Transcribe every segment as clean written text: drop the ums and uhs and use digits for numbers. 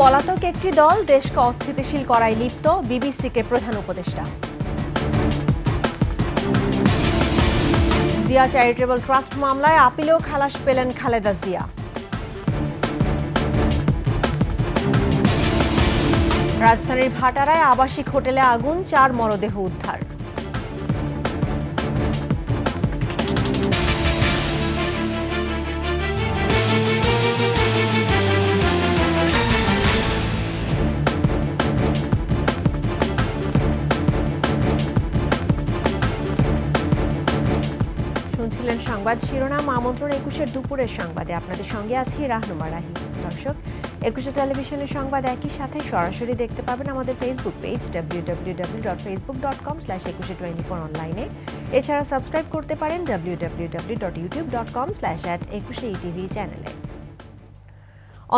পলাতক একটি দল দেশকে অস্থিতিশীল করায় লিপ্ত, বিবিসিকে প্রধান উপদেষ্টা। জিয়া চ্যারিটেবল ট্রাস্ট মামলায় আপিলেও খালাস পেলেন খালেদা জিয়া। রাজধানীর ভাটারায় আবাসিক হোটেলে আগুন, 4 মরদেহ উদ্ধার। শুনছিলেন সংবাদ শিরোনাম। আমন্ত্রণ 21 দুপুরের সংবাদে আপনাদের সঙ্গে আছি রাহনুমা রাহি। দর্শক, 21 টেলিভিশনের সংবাদ একই সাথে সরাসরি দেখতে পাবেন আমাদের ফেসবুক পেজ www.facebook.com/2124 অনলাইনে। এছাড়া সাবস্ক্রাইব করতে পারেন www.youtube.com/@21etv চ্যানেলে।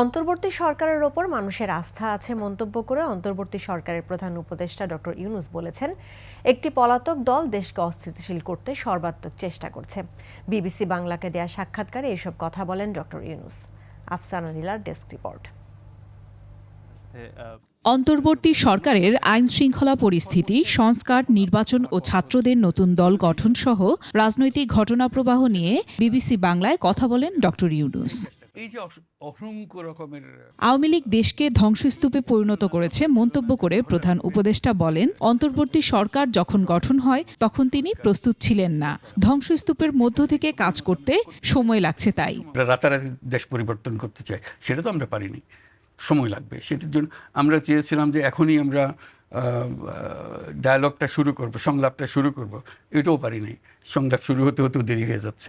অন্তর্বর্তী সরকারের ওপর মানুষের আস্থা আছে মন্তব্য করে অন্তর্বর্তী সরকারের প্রধান উপদেষ্টা ডক্টর ইউনূস বলেছেন, একটি পলাতক দল দেশকে অস্থিতিশীল করতে সর্বাত্মক চেষ্টা করছে। বিবিসি বাংলাকে দেয়া সাক্ষাৎকারে এসব কথা বলেন ডক্টর ইউনূস। আফসানা নীলার ডেস্ক রিপোর্ট। অন্তর্বর্তী সরকারের আইন শৃঙ্খলা পরিস্থিতি, সংস্কার, নির্বাচন ও ছাত্রদের নতুন দল গঠন সহ রাজনৈতিক ঘটনাপ্রবাহ নিয়ে বিবিসি বাংলায় কথা বলেন ডক্টর ইউনূস। আওয়ামী লীগ দেশকে ধ্বংসস্তূপে পরিণত করেছে মন্তব্য করে প্রধান উপদেষ্টা বলেন, অন্তর্বর্তী সরকার যখন গঠন হয় তখন তিনি প্রস্তুত ছিলেন না। ধ্বংসস্তূপের মধ্য থেকে কাজ করতে সময় লাগছে। তাই রাতারাতি দেশ পরিবর্তন করতে চাই, সেটা তো আমরা পারিনি, সময় লাগবে। সেটার জন্য আমরা চেয়েছিলাম যে এখনই আমরা ডায়ালগটা শুরু করব, সংলাপটা শুরু করব, এটাও পারিনি। সংলাপ শুরু হতে হতেও দেরি হয়ে যাচ্ছে।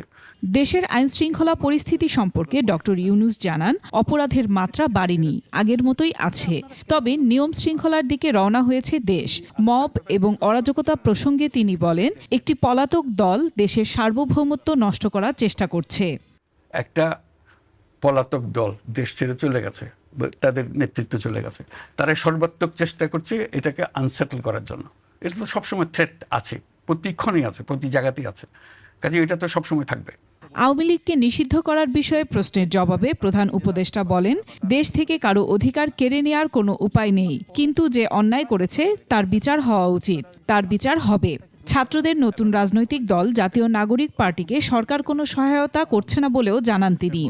দেশের আইন শৃঙ্খলা পরিস্থিতি সম্পর্কে ডক্টর ইউনূস জানান, অপরাধের মাত্রা বাড়েনি, আগের মতোই আছে। তবে নিয়ম শৃঙ্খলার দিকে রওনা হয়েছে দেশ। মব এবং অরাজকতা প্রসঙ্গে তিনি বলেন, একটি পলাতক দল দেশের সার্বভৌমত্ব নষ্ট করার চেষ্টা করছে। একটা পলাতক দল দেশ ছেড়ে চলে গেছে, তাদের নেতৃত্ব চলে গেছে, তারা সর্বাত্মক চেষ্টা করছে এটাকে আনসেটল করার জন্য। এটা তো সবসময় থ্রেট আছে, প্রতিক্ষণেই আছে, প্রতি জায়গাতেই আছে, কাজে এটা তো সবসময় থাকবে। আওয়ামী লীগকে নিষিদ্ধ করার বিষয়ে প্রশ্নের জবাবে প্রধান উপদেষ্টা বলেন, দেশ থেকে কারো অধিকার কেড়ে নেওয়ার কোনো উপায় নেই, কিন্তু যে অন্যায় করেছে তার বিচার হওয়া উচিত, তার বিচার হবে। ছাত্রদের নতুন রাজনৈতিক দল জাতীয় নাগরিক পার্টিকে সরকার কোনো সহায়তা করছে না বলেও জানান তিনি।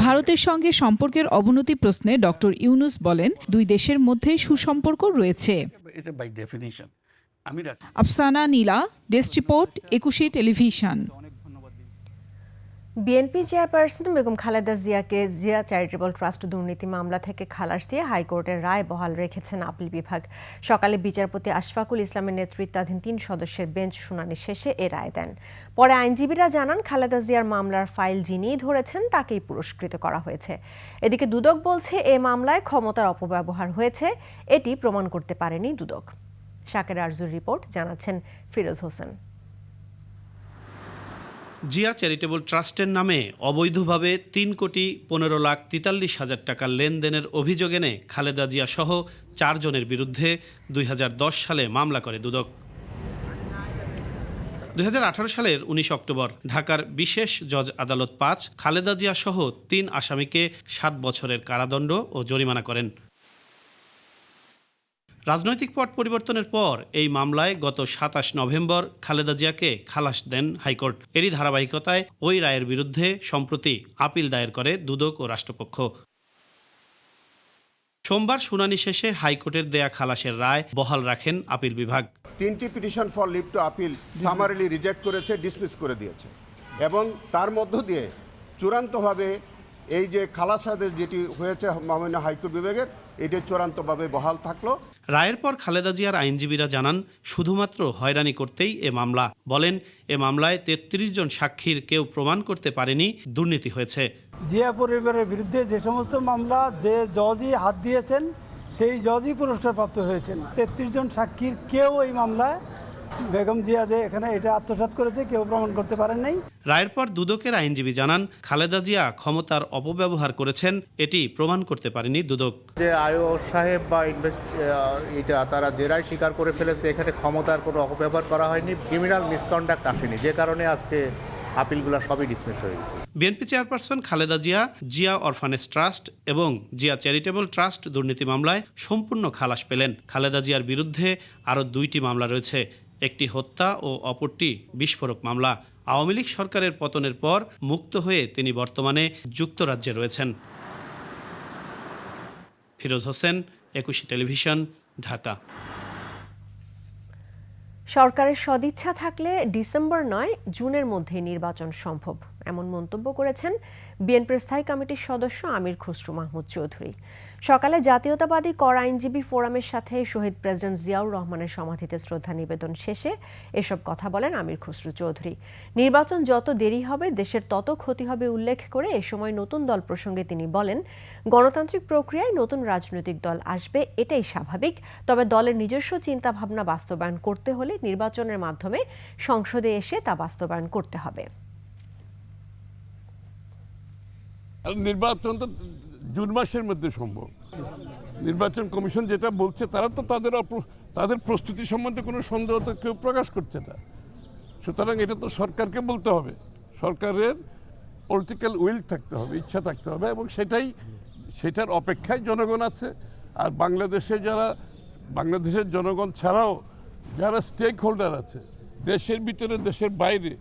ভারতের সঙ্গে সম্পর্কের অবনতি প্রশ্নে ডক্টর ইউনূস বলেন, দুই দেশের মধ্যে সুসম্পর্ক রয়েছে। Afsana Nila, desk report, 21 television. BNP chairperson Begum Khaleda জিয়াকে জিয়া চ্যারিটেবল ট্রাস্ট দুর্নীতি মামলা থেকে খালাস দিয়ে হাইকোর্টের রায় বহাল রেখেছেন আপিল বিভাগ। সকালে বিচারপতি আশফাকুল ইসলামের নেতৃত্বাধীন 3 সদস্যের বেঞ্চ শুনানি শেষে এ রায় দেন। পরে আইনজীবীরা জানান, খালেদা জিয়ার মামলার ফাইল যিনিই ধরেছেন তাকেই পুরস্কৃত করা হয়েছে। এদিকে দুদক বলছে, এ মামলায় ক্ষমতার অপব্যবহার হয়েছে, এটি প্রমাণ করতে পারেনি দুদক। শাকের আরজুর রিপোর্ট, জানাচ্ছেন ফিরোজ হোসেন। জিয়া চ্যারিটেবল ট্রাস্টের নামে অবৈধভাবে 3,15,43,000 টাকার লেনদেনের অভিযোগ এনে খালেদা জিয়া সহ 4 জনের বিরুদ্ধে 2010 সালে মামলা করে দুদক। 2018 সালের 19 অক্টোবর ঢাকার বিশেষ জজ আদালত 5 খালেদা জিয়া সহ 3 আসামিকে 7 বছরের কারাদণ্ড ও জরিমানা করেন। রাজনৈতিক পট পরিবর্তনের পর এই মামলায় গত 27 নভেম্বর খালেদা জিয়াকে খালাস দেন হাইকোর্ট। এরই ধারাবাহিকতায় ওই রায়ের বিরুদ্ধে সম্প্রতি আপিল দায়ের করে দুদক ও রাষ্ট্রপক্ষ। সোমবার শুনানি শেষে হাইকোর্টের দেয়া খালাসের রায় বহাল রাখেন আপিল বিভাগ। 3টি petition for leave to appeal summarily reject করেছে, ডিসমিস করে দিয়েছে, এবং তার মধ্য দিয়ে চূড়ান্তভাবে এই যে খালাস আদেশ যেটি হয়েছে মাননীয় হাইকোর্ট বিভাগের, এটি চূড়ান্তভাবে বহাল থাকলো। রায়ের পর খালেদা জিয়ার আইনজীবীরা জানান, শুধুমাত্র হয়রানি করতেই এ মামলা। বলেন, এ মামলায় 33 জন সাক্ষীর কেউ প্রমাণ করতে পারেনি দুর্নীতি হয়েছে। জিয়া পরিবারের বিরুদ্ধে যে সমস্ত মামলা যে জজই হাত দিয়েছেন সেই জজই পুরস্কারপ্রাপ্ত হয়েছেন। 33 জন সাক্ষীর কেউ এই মামলায় বেগম জিয়া যে এখানে এটা আত্মসাৎ করেছে কেউ প্রমাণ করতে পারেন নাই। রায়ের পর দুদকের আইনজীবী জানান, খালেদা জিয়া ক্ষমতার অপব্যবহার করেছেন, এটি প্রমাণ করতে পারেনি দুদক। যে আইও সাহেব বা এটা তারা জেরায় স্বীকার করে ফেলেছে, এখানে ক্ষমতার কোনো অপব্যবহার করা হয়নি, ক্রিমিনাল মিসকন্ডাক্ট আসেনি, যে কারণে আজকে আপিলগুলো সবই ডিসমিস হয়ে গেছে। BNP chairperson Khaleda Zia Zia orphanage trust এবং জিয়া চ্যারিটেবল ট্রাস্ট দুর্নীতি মামলায় সম্পূর্ণ খালাস পেলেন। খালেদা জিয়ার বিরুদ্ধে আরও 2টি মামলা রয়েছে, একটি হত্যা ও অপরটি বিস্ফোরক মামলা। আওয়ামী লীগ সরকারের পতনের পর মুক্ত হয়ে তিনি বর্তমানে যুক্তরাজ্যে রয়েছেন। ফিরোজ হোসেন, একুশে টেলিভিশন, ঢাকা। সরকারের সদিচ্ছা থাকলে ডিসেম্বর নয় জুনের মধ্যেই নির্বাচন সম্ভব, এমন মন্তব্য করেছেন বিএনপির স্থায়ী কমিটির সদস্য আমির খসরু মাহমুদ চৌধুরী। সকালে জাতীয়তাবাদী কর আইনজীবী ফোরামের সাথে শহীদ প্রেসিডেন্ট জিয়াউর রহমানের সমাধিতে শ্রদ্ধা নিবেদন শেষে এসব কথা বলেন আমির খসরু চৌধুরী। নির্বাচন যত দেরি হবে দেশের তত ক্ষতি হবে উল্লেখ করে এ সময় নতুন দল প্রসঙ্গে তিনি বলেন, গণতান্ত্রিক প্রক্রিয়ায় নতুন রাজনৈতিক দল আসবে, এটাই স্বাভাবিক। তবে দলের নিজস্ব চিন্তাভাবনা বাস্তবায়ন করতে হলে নির্বাচনের মাধ্যমে সংসদে এসে তা বাস্তবায়ন করতে হবে। নির্বাচন তো জুন মাসের মধ্যে সম্ভব। নির্বাচন কমিশন যেটা বলছে তারা তো তাদের প্রস্তুতি সম্বন্ধে কোনো সন্দেহ তো কেউ প্রকাশ করছে না। সুতরাং এটা তো সরকারকে বলতে হবে, সরকারের পলিটিক্যাল উইল থাকতে হবে, ইচ্ছা থাকতে হবে, এবং সেটার অপেক্ষায় জনগণ আছে। আর বাংলাদেশের জনগণ ছাড়াও যারা স্টেক হোল্ডার আছে দেশের ভিতরে দেশের বাইরে,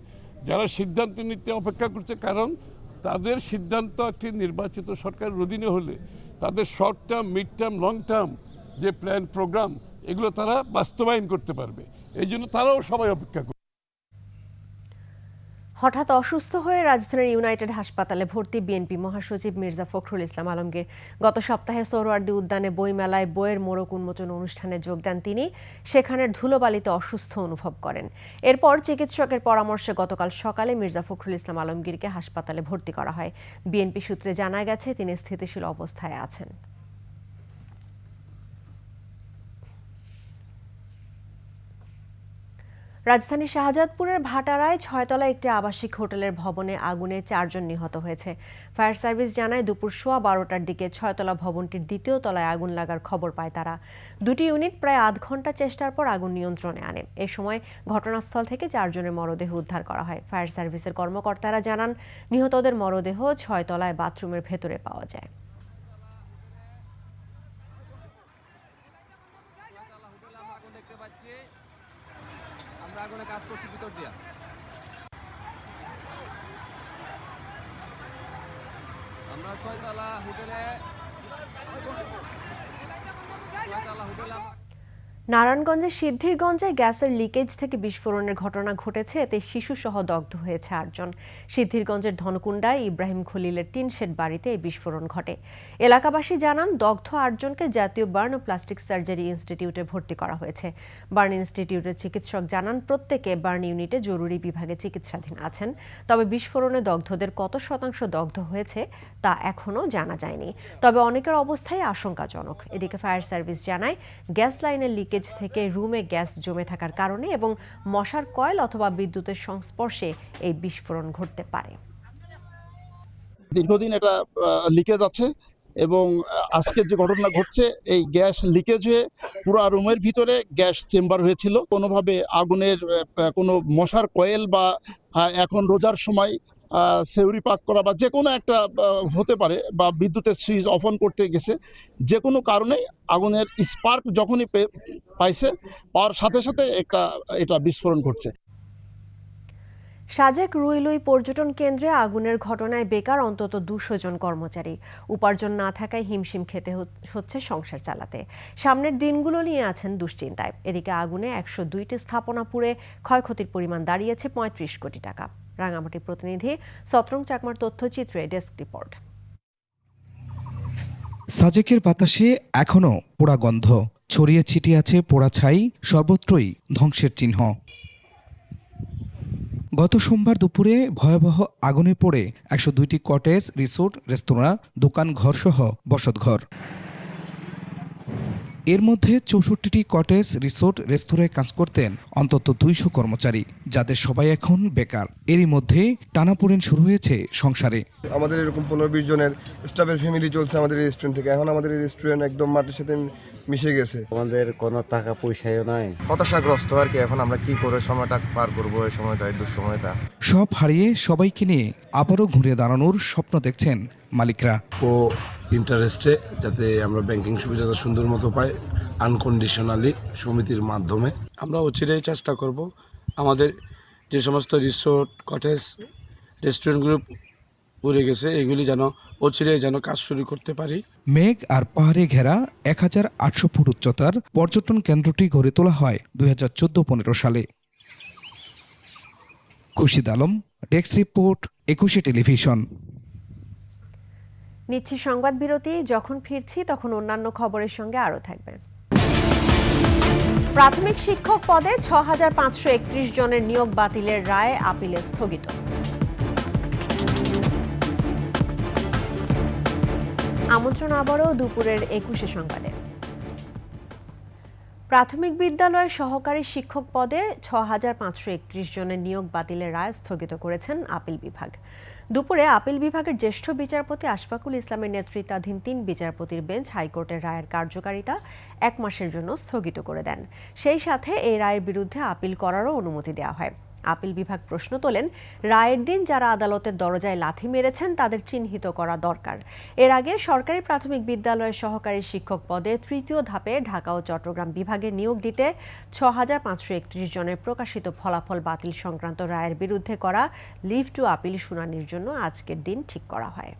যারা সিদ্ধান্ত নিতে অপেক্ষা করছে, কারণ তাদের সিদ্ধান্ত একটি নির্বাচিত সরকারের অধীনে হলে তাদের short term, mid term, long term যে প্ল্যান প্রোগ্রাম এগুলো তারা বাস্তবায়ন করতে পারবে। এই জন্য তারাও সবাই অপেক্ষা করে। হঠাৎ অসুস্থ হয়ে রাজধানীর ইউনাইটেড হাসপাতালে ভর্তি বিএনপি মহাসচিব মির্জা ফখরুল ইসলাম আলমগীর। গত সপ্তাহে সোহরাওয়ার্দী উদ্যানে বইমেলায় বইয়ের মোড়ক উন্মোচন অনুষ্ঠানে যোগ দেন তিনি। সেখানের ধুলোবালিতে অসুস্থ অনুভব করেন। এরপর চিকিৎসকের পরামর্শে গতকাল সকালে মির্জা ফখরুল ইসলাম আলমগীরকে হাসপাতালে ভর্তি করা হয়। বিএনপি সূত্রে জানা গেছে তিনি স্থিতিশীল অবস্থায় আছেন। রাজধানীর শাহজাদপুরের ভাটারায় 6তলা একটি আবাসিক হোটেলের ভবনে আগুনে 4 জন নিহত হয়েছে। ফায়ার সার্ভিস জানায় দুপুর 12:15টার দিকে 6তলা ভবনটির 2য় তলায় আগুন লাগার খবর পায় তারা। 2টি ইউনিট প্রায় আধ ঘন্টা চেষ্টার পর আগুন নিয়ন্ত্রণে আনে। এ সময় ঘটনাস্থল থেকে 4 জনের মরদেহ উদ্ধার করা হয়। ফায়ার সার্ভিসের কর্মকর্তারা জানান, নিহতদের মরদেহ 6তলায় বাথরুমের ভেতরে পাওয়া যায়। আগুনে কাজ করছি ভিতর দিয়া। আমরা 6তলা হোটেলে নারায়ণগঞ্জের সিদ্ধিরগঞ্জে গ্যাসের লিকেজ থেকে বিস্ফোরণের ঘটনা ঘটেছে, এতে শিশুসহ দগ্ধ হয়েছে 8 জন। সিদ্ধিরগঞ্জের ধনকুন্ডায় ইব্রাহিম খলিলের টিন শেড বাড়িতে এই বিস্ফোরণ ঘটে। এলাকাবাসী জানান, দগ্ধ 8 জনকে জাতীয় বার্ন ও প্লাস্টিক সার্জারি ইনস্টিটিউটে ভর্তি করা হয়েছে। বার্ন ইনস্টিটিউটের চিকিৎসক জানান, প্রত্যেকে বার্ন ইউনিটে জরুরি বিভাগে চিকিৎসাধীন আছেন। তবে বিস্ফোরণে দগ্ধদের কত শতাংশ দগ্ধ হয়েছে তা এখনও জানা যায়নি। তবে অনেকের অবস্থাই আশঙ্কাজনক। এদিকে ফায়ার সার্ভিস জানায়, গ্যাস লাইনের লিকেজ থেকে রুমে গ্যাস জমে থাকার কারণে এবং মশার কয়েল অথবা বিদ্যুতের সংস্পর্শে এই বিস্ফোরণ ঘটতে পারে। দীর্ঘদিন এটা লিকেজ আছে এবং আজকে যে ঘটনা ঘটছে, এই গ্যাস লিকেজ হয়ে পুরো রুমের ভিতরে গ্যাস চেম্বার হয়েছিল। কোনোভাবে আগুনের কোনো মশার কয়েল বা এখন রোজার সময় সেউরি পাক করা বা যে কোনো একটা হতে পারে, বা বিদ্যুতের সুইচ অফ অন করতে গেছে, যে কোনো কারণে আগুনের স্পার্ক যখনই পাইছে, পাওয়ার সাথে সাথে এটা বিস্ফোরণ ঘটছে। সাজেক রুইলুই পর্যটন কেন্দ্রে আগুনের ঘটনায় বেকার অন্তত 200 জন কর্মচারী। উপার্জন না থাকায় হিমশিম খেতে হচ্ছে সংসার চালাতে। সামনের দিনগুলো নিয়ে আছেন দুশ্চিন্তায়। এদিকে আগুনে 102টি স্থাপনা পুড়ে ক্ষয়ক্ষতির পরিমাণ দাঁড়িয়েছে 35 কোটি টাকা। রাঙামাটি প্রতিনিধি সতরং চাকমার তথ্যচিত্রে ডেস্ক রিপোর্ট। সাজেকের বাতাসে এখনো পোড়া গন্ধ ছড়িয়ে ছিটিয়ে আছে, পোড়া ছাই, সর্বত্রই ধ্বংসের চিহ্ন। গত সোমবার দুপুরে ভয়াবহ আগুনে পড়ে 102টি কটেজ, রিসোর্ট, রেস্তোরাঁ, দোকান ঘরসহ বসতঘর। এর মধ্যে 64টি কটেজ, রিসোর্ট, রেস্তোরাঁয় কাজ করতেন অন্তত 200 কর্মচারী, যাদের সবাই এখন বেকার। এরই মধ্যে টানাপোড়েন শুরু হয়েছে সংসারে। আমাদের এরকম 15-20 জনের স্টাফের ফ্যামিলি চলছে আমাদের এই রেস্টুরেন্ট থেকে। এখন আমাদের এই রেস্টুরেন্ট একদম মাটির সাথে মিশে গেছে। আমাদের কোনো টাকা পয়সাও নাই, হতাশাগ্রস্ত আর কি। এখন আমরা কি করে সময়টা পার করবো, এই সময়টা, এই দুঃসময়টা। সব হারিয়ে সবাইকে নিয়ে আবারও ঘুরে দাঁড়ানোর স্বপ্ন দেখছেন মালিকরা। ও ইন্টারেস্টে যাতে আমরা ব্যাংকিং সুবিধাটা সুন্দর মতো পাই, আনকন্ডিশনালি সমিতির মাধ্যমে। আমরা অচিরেই চেষ্টা করব আমাদের যে সমস্ত রিসোর্ট, কটেজ, রেস্টুরেন্টগুলো পড়ে গেছে এগুলি যেন অচিরেই যেন কাজ শুরু করতে পারি। মেঘ আর পাহাড়ে ঘেরা 1800 ফুট উচ্চতার পর্যটন কেন্দ্রটি গড়ে তোলা হয় 2014-15 সালে। Khurshid Alam, desk report, 21 television. নিচ্ছি সংবাদ বিরতি। যখন ফিরছি তখন অন্যান্য খবরের সঙ্গে আরও থাকবে। প্রাথমিক শিক্ষক পদে 6531 জনের নিয়োগ বাতিলের রায় আপিলে স্থগিত। আমন্ত্রণ আবারও দুপুরের 21 সংবাদে। প্রাথমিক বিদ্যালয়ের সহকারী শিক্ষক পদে 6531 জনের নিয়োগ বাতিলের রায় স্থগিত করেছেন আপিল বিভাগ। দুপুরে আপিল বিভাগের জ্যেষ্ঠ বিচারপতি আশফাকুল ইসলামের নেতৃত্বাধীন 3 বিচারপতির বেঞ্চ হাইকোর্টের রায়ের কার্যকারিতা 1 মাসের জন্য স্থগিত করে দেন। সেই সাথে এই রায়ের বিরুদ্ধে আপিল করারও অনুমতি দেওয়া হয়। আপিল বিভাগ প্রশ্ন তোলেন, রায়ের দিন যারা আদালতের দরজায় লাথি মেরেছেন তাদের চিহ্নিত করা দরকার। এর আগে সরকারি প্রাথমিক বিদ্যালয়ের সহকারী শিক্ষক পদে 3য় ধাপে ঢাকা ও চট্টগ্রাম বিভাগে নিয়োগ দিতে 6531 জনের প্রকাশিত ফলাফল বাতিল সংক্রান্ত রায়ের বিরুদ্ধে করা লিভ টু আপিল শুনানির জন্য আজকের দিন ঠিক করা হয়।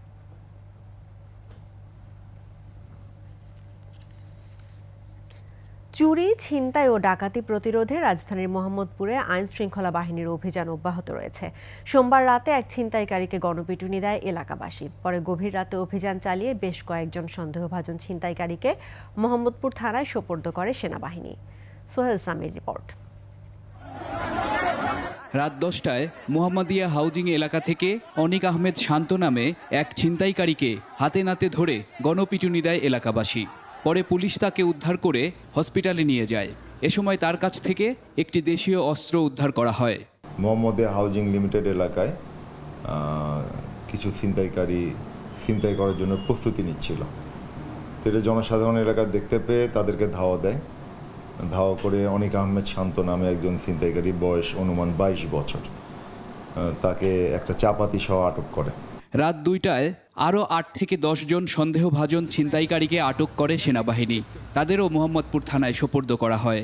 চুরি, ছিনতাই ও ডাকাতি প্রতিরোধে রাজধানীর মোহাম্মদপুরে আইন শৃঙ্খলা বাহিনীর অভিযান অব্যাহত রয়েছে। সোমবার রাতে এক ছিনতাইকারীকে গণপিটুনি দেয় এলাকাবাসী। পরে গভীর রাতে অভিযান চালিয়ে বেশ কয়েকজন সন্দেহভাজন ছিনতাইকারীকে মোহাম্মদপুর থানায় সোপর্দ করে সেনাবাহিনী। সোহেল সামির রিপোর্ট। রাত 10টায় মোহাম্মদিয়া হাউজিং এলাকা থেকে অনিক আহমেদ শান্ত নামে এক ছিনতাইকারীকে হাতে নাতে ধরে গণপিটুনি দেয় এলাকাবাসী। পরে পুলিশ তাকে উদ্ধার করে হসপিটালে নিয়ে যায়। এ সময় তার কাছ থেকে একটি দেশীয় অস্ত্র উদ্ধার করা হয়। মোহাম্মদিয়া হাউজিং লিমিটেড এলাকায় কিছু ছিনতাইকারী ছিনতাই করার জন্য প্রস্তুতি নিচ্ছিল। এটা জনসাধারণ এলাকা দেখতে পেয়ে তাদেরকে ধাওয়া দেয়। ধাওয়া করে অনিক আহমেদ শান্ত নামে একজন ছিনতাইকারী, বয়স অনুমান 22 বছর, তাকে একটা চাপাতি সহ আটক করে। রাত 2টায় আরও 8 থেকে 10 জন সন্দেহভাজন ছিনতাইকারীকে আটক করে সেনাবাহিনী। তাদেরও মোহাম্মদপুর থানায় সোপর্দ করা হয়।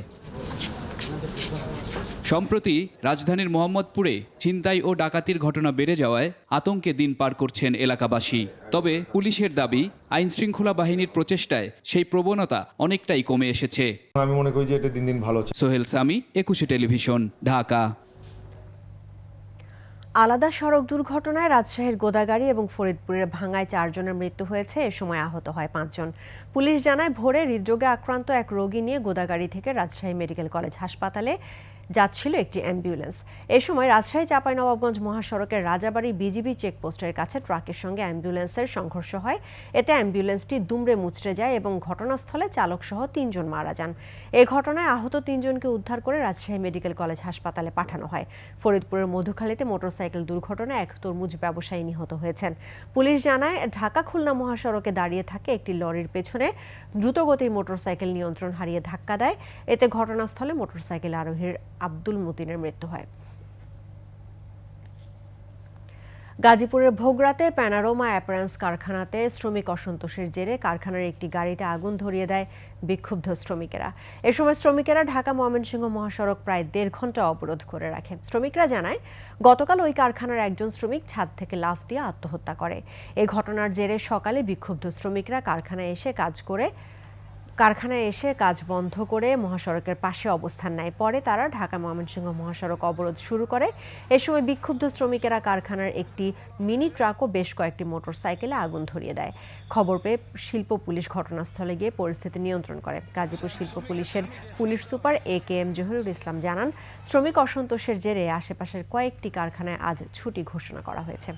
সম্প্রতি রাজধানীর মোহাম্মদপুরে ছিনতাই ও ডাকাতির ঘটনা বেড়ে যাওয়ায় আতঙ্কে দিন পার করছেন এলাকাবাসী। তবে পুলিশের দাবি, আইন শৃঙ্খলা বাহিনীর প্রচেষ্টায় সেই প্রবণতা অনেকটাই কমে এসেছে। আমি মনে করি যে এটা দিন দিন ভালো হচ্ছে। সোহেল সামি, 21 টেলিভিশন, ঢাকা। আলাদা সড়ক দুর্ঘটনায় রাজশাহীর গোদাগাড়ী এবং ফরিদপুরের ভাঙ্গায় 4 জনের মৃত্যু হয়েছে। এ সময় আহত হয় 5 জন। পুলিশ জানায়, ভোরে হৃদরোগে আক্রান্ত এক রোগী নিয়ে গোদাগাড়ী থেকে রাজশাহী মেডিকেল কলেজ হাসপাতালে যাচ্ছিল একটি অ্যাম্বুলেন্স। এ সময় রাজশাহী চাঁপাইনবাবগঞ্জ মহাসড়কের রাজাবাড়ি বিজিবি চেকপোস্টের কাছে ট্রাকের সঙ্গে অ্যাম্বুলেন্সের সংঘর্ষ হয়। এতে অ্যাম্বুলেন্সটি দুমড়ে মুচড়ে যায় এবং ঘটনাস্থলে চালকসহ 3 জন মারা যান। এ ঘটনায় আহত 3 জনকে উদ্ধার করে রাজশাহী মেডিকেল কলেজ হাসপাতালে পাঠানো হয়। ফরিদপুরের মধুখালীতে মোটরসাইকেল দুর্ঘটনায় এক তরমুজ ব্যবসায়ী নিহত হয়েছেন। পুলিশ জানায়, ঢাকা খুলনা মহাসড়কে দাঁড়িয়ে থাকে একটি লরির পেছনে দ্রুতগতির মোটরসাইকেল নিয়ন্ত্রণ হারিয়ে ধাক্কা দেয়। এতে ঘটনাস্থলে মোটরসাইকেল আরোহীর আব্দুল মতিনের মৃত্যু হয়। গাজীপুরের ভোগরাতে প্যানারোমা অ্যাপারেন্স কারখানাতে শ্রমিক অসন্তোষের জেরে কারখানার একটি গাড়িতে আগুন ধরিয়ে দেয় বিক্ষুব্ধ শ্রমিকেরা। এ সময় শ্রমিকেরা ঢাকা ময়মনসিংহ মহাসড়ক প্রায় 1.5 ঘন্টা অবরোধ করে রাখে। শ্রমিকরা জানায়, গতকাল ওই কারখানার একজন শ্রমিক ছাদ থেকে লাফ দিয়ে আত্মহত্যা করে। এই ঘটনার জেরে সকালে বিক্ষুব্ধ শ্রমিকরা কারখানায় এসে কাজ বন্ধ করে মহাসড়কের পাশে অবস্থান নেয়। পরে তারা ঢাকা ময়মনসিংহ মহাসড়ক অবরোধ শুরু করে। এ সময় বিক্ষুব্ধ শ্রমিকেরা কারখানার একটি মিনি ট্রাক ও বেশ কয়েকটি মোটরসাইকেলে আগুন ধরিয়ে দেয়। খবর পেয়ে শিল্প পুলিশ ঘটনাস্থলে গিয়ে পরিস্থিতি নিয়ন্ত্রণ করে। গাজীপুর শিল্প পুলিশের পুলিশ সুপার AKM জহিরুল ইসলাম জানান, শ্রমিক অসন্তোষের জেরে আশেপাশের কয়েকটি কারখানায় আজ ছুটি ঘোষণা করা হয়েছে।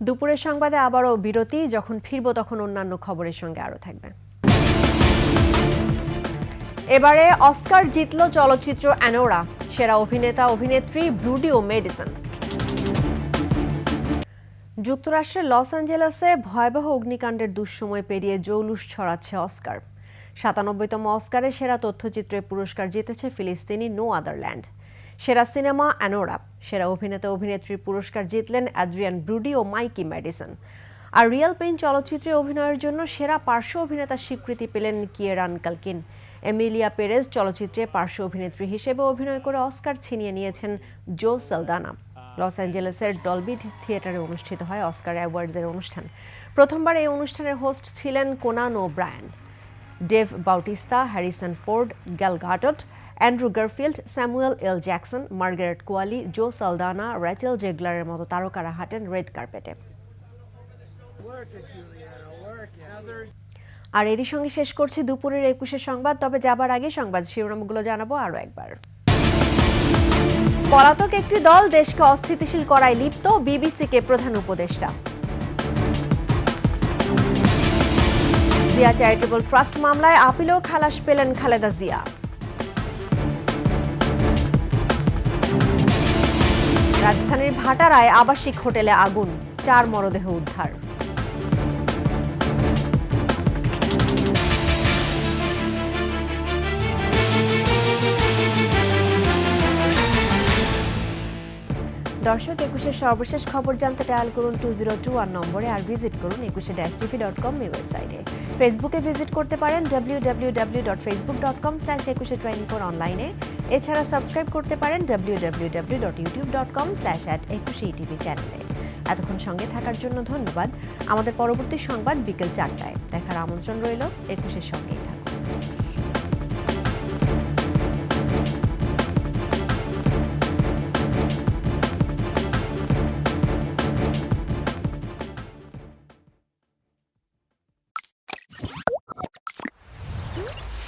দুপুরের সংবাদে আবারও বিরতি। যখন ফিরব তখন অন্যান্য খবরের সঙ্গে আরও থাকবে। এবারে অস্কার জিতল চলচ্চিত্র অ্যানোরা। সেরা অভিনেতা অভিনেত্রী ব্রুডি ও মেডিসন। যুক্তরাষ্ট্রের লস অ্যাঞ্জেলেসে ভয়াবহ অগ্নিকাণ্ডের দুঃসময় পেরিয়ে জৌলুস ছড়াচ্ছে অস্কার। ৯৭তম অস্কারে সেরা তথ্যচিত্রের পুরস্কার জিতেছে ফিলিস্তিনি নো আদার ল্যান্ড। সেরা সিনেমা অ্যানোরা, সেরা অভিনেতা অভিনেত্রীর পুরস্কার জিতলেন অ্যাড্রিয়ান ব্রুডি ও মাইকি ম্যাডিসন। আর রিয়েল পেইন চলচ্চিত্রে অভিনয়ের জন্য সেরা পার্শ্ব অভিনেতার স্বীকৃতি পেলেন কিয়েরান কালকিন। এমিলিয়া পেরেজ চলচ্চিত্রে পার্শ্ব অভিনেত্রী হিসেবে অভিনয় করে অস্কার ছিনিয়ে নিয়েছেন জো সালদানা। লস অ্যাঞ্জেলেসের ডলবি থিয়েটারে অনুষ্ঠিত হয় অস্কার অ্যাওয়ার্ডসের অনুষ্ঠান। প্রথমবার এই অনুষ্ঠানের হোস্ট ছিলেন Conan O'Brien. Dave Bautista, Harrison Ford, Gal Gadot, Andrew Garfield, Samuel L Jackson, Margaret Qualley, Zoe Saldana, Rachel জেগলারের মতো তারকারা হাঁটেন রেড কার্পেটে। আর এরই সঙ্গে শেষ করছি দুপুরের ২১ সংবাদ। তবে যাবার আগে সংবাদ শিরোনামগুলো জানাবো আরও একবার। পলাতক একটি দল দেশকে অস্থিতিশীল করায় লিপ্ত, বিবিসিকে প্রধান উপদেষ্টা। জিয়া চ্যারিটেবল ট্রাস্ট মামলায় আপিলেও খালাস পেলেন খালেদা জিয়া। রাজধানীর ভাটারায় আবাসিক হোটেলে আগুন, ৪ মরদেহ উদ্ধার। দর্শক, ২১-এর সর্বশেষ খবর জানতে ডায়াল করুন 2021 নম্বরে, আর ভিজিট করুন 21-tv.com ওয়েবসাইটে। ফেসবুকে ভিজিট করতে পারেন www.facebook.com/2124 অনলাইনে। এছাড়া সাবস্ক্রাইব করতে পারেন www.youtube.com/@21etv চ্যানেলে। এতক্ষণ সঙ্গে থাকার জন্য ধন্যবাদ। আমাদের পরবর্তী সংবাদ বিকেল ৪টায় দেখার আমন্ত্রণ রইল। ২১-এর সঙ্গেই থাকুন।